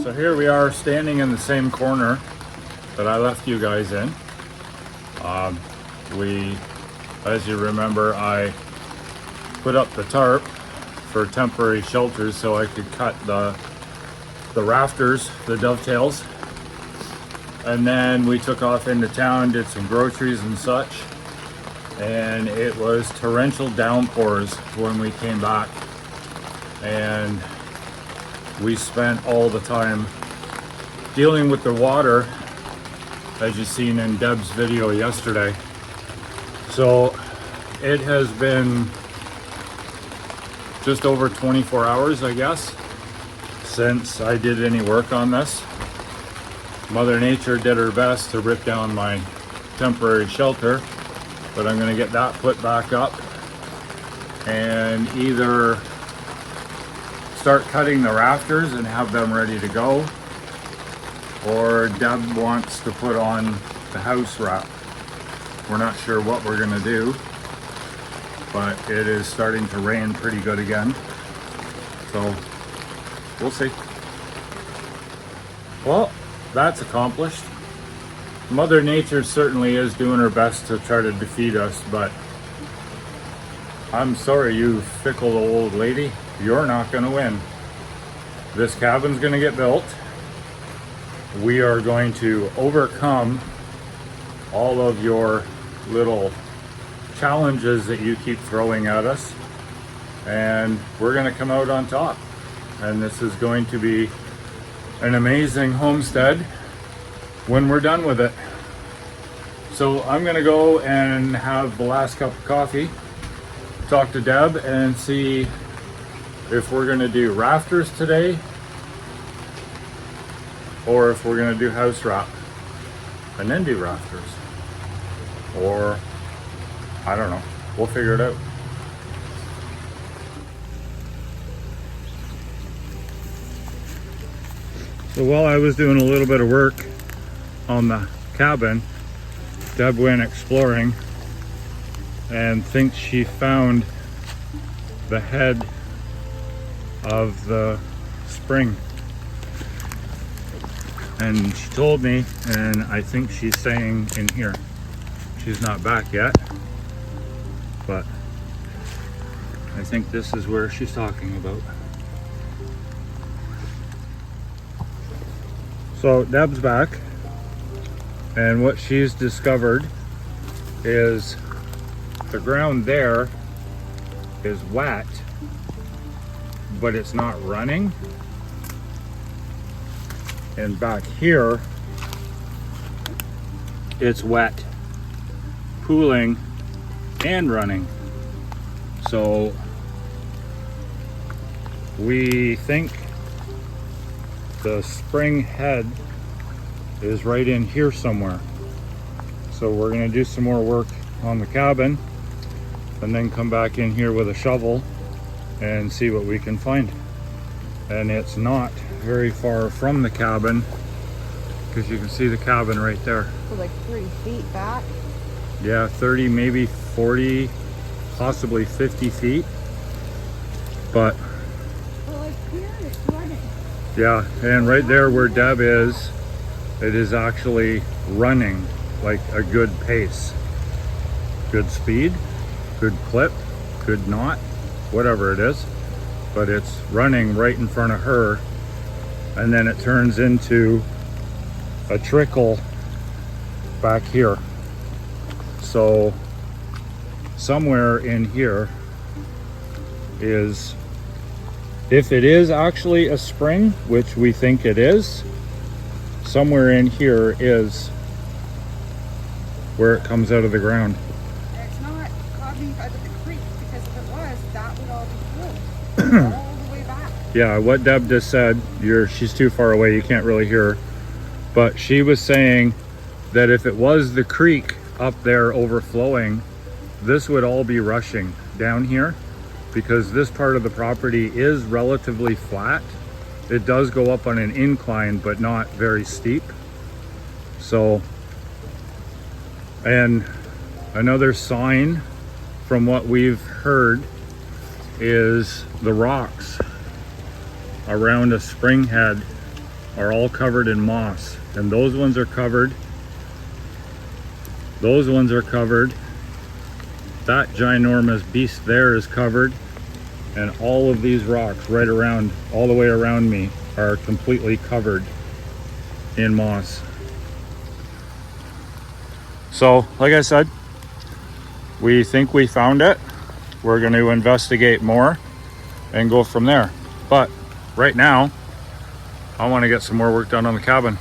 So here we are standing in the same corner that I left you guys in. As you remember, I put up the tarp for temporary shelters so I could cut the rafters, the dovetails. And then we took off into town, did some groceries and such. And it was torrential downpours when we came back. And we spent all the time dealing with the water, as you seen in Deb's video yesterday. So it has been just over 24 hours, I guess, since I did any work on this. Mother Nature did her best to rip down my temporary shelter, but I'm going to get that put back up and either start cutting the rafters and have them ready to go, or Deb wants to put on the house wrap. We're not sure what we're going to do, but it is starting to rain pretty good again, so we'll see. Well, that's accomplished. Mother Nature certainly is doing her best to try to defeat us, but I'm sorry, you fickle old lady, you're not going to win. This cabin's going to get built. We are going to overcome all of your little challenges that you keep throwing at us, and we're going to come out on top. And this is going to be an amazing homestead when we're done with it. So I'm going to go and have the last cup of coffee, talk to Deb, and see if we're going to do rafters today or if we're going to do house wrap and then do rafters, or I don't know, we'll figure it out. So while I was doing a little bit of work on the cabin, Deb went exploring and thinks she found the head of the spring. And she told me, and I think she's saying in here. She's not back yet, but I think this is where she's talking about. So Deb's back, and what she's discovered is the ground there is wet, but it's not running. And back here, it's wet, pooling, and running. So we think the spring head is right in here somewhere. So we're going to do some more work on the cabin and then come back in here with a shovel and see what we can find. And it's not very far from the cabin, because you can see the cabin right there. So like 30 feet back? Yeah, 30, maybe 40, possibly 50 feet. But well, like here it's running. Yeah, and right there where Deb is, it is actually running like a good pace. Good speed, good clip, good knot, whatever it is. But it's running right in front of her, and then it turns into a trickle back here. So somewhere in here is, if it is actually a spring, which we think it is, somewhere in here is where it comes out of the ground. It's not causing by the creek, because if it was, that would all be full. All the way back. Yeah, what Deb just said, she's too far away, you can't really hear her. But she was saying that if it was the creek up there overflowing, this would all be rushing down here, because this part of the property is relatively flat. It does go up on an incline, but not very steep. So, and another sign from what we've heard is the rocks around a spring head are all covered in moss, and those ones are covered. Those ones are covered. That ginormous beast there is covered, and all of these rocks right around, all the way around me, are completely covered in moss. So, like I said, we think we found it. We're going to investigate more and go from there. But right now, I want to get some more work done on the cabin.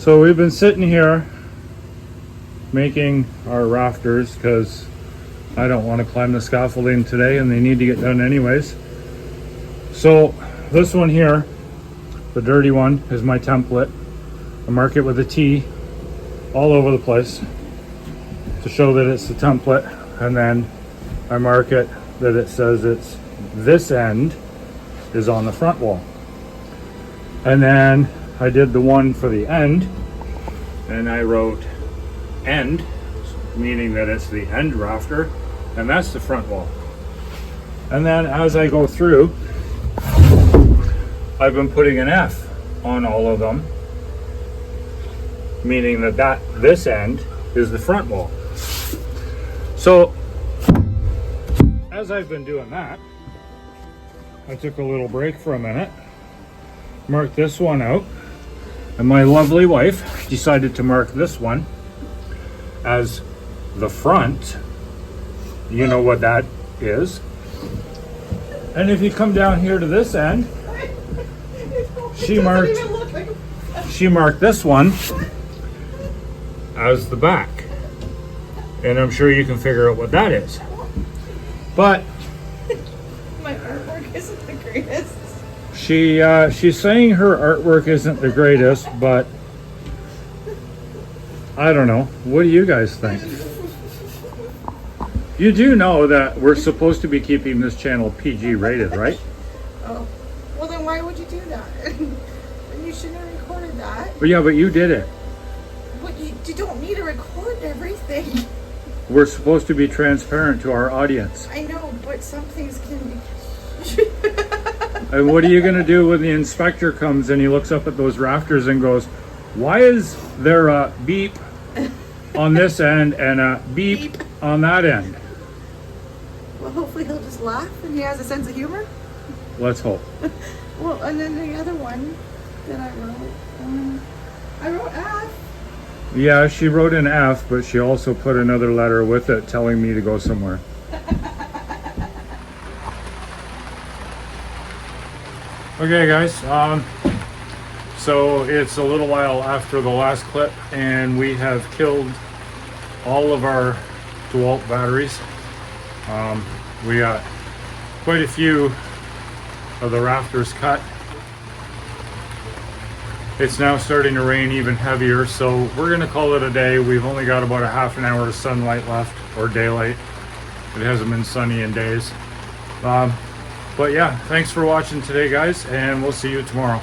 So we've been sitting here making our rafters because I don't want to climb the scaffolding today and they need to get done anyways. So this one here, the dirty one, is my template. I mark it with a T all over the place to show that it's the template, and then I mark it that it says it's this end is on the front wall. And then I did the one for the end, and I wrote end, meaning that it's the end rafter, and that's the front wall. And then as I go through, I've been putting an F on all of them, meaning that this end is the front wall. So as I've been doing that, I took a little break for a minute, marked this one out, and my lovely wife decided to mark this one as the front. You know what that is. And if you come down here to this end, she marked this one as the back. And I'm sure you can figure out what that is. But My artwork isn't the greatest. she's saying her artwork isn't the greatest, but I don't know. What do you guys think? You do know that we're supposed to be keeping this channel PG rated, right? Oh, well then why would you do that? Then you shouldn't have recorded that. But yeah, but you did it. But you don't need to record everything. We're supposed to be transparent to our audience. I know, but some things can be. And what are you gonna do when the inspector comes and he looks up at those rafters and goes, why is there a beep on this end and a beep on that end? Well, hopefully he'll just laugh and he has a sense of humor. Let's hope. Well, and then the other one that I wrote F. Yeah, she wrote an F, but she also put another letter with it telling me to go somewhere. Okay, guys. So it's a little while after the last clip, and we have killed all of our DeWalt batteries. We got quite a few of the rafters cut. It's now starting to rain even heavier, so we're gonna call it a day. We've only got about a half an hour of sunlight left, or daylight. It hasn't been sunny in days. But yeah, thanks for watching today, guys, and we'll see you tomorrow.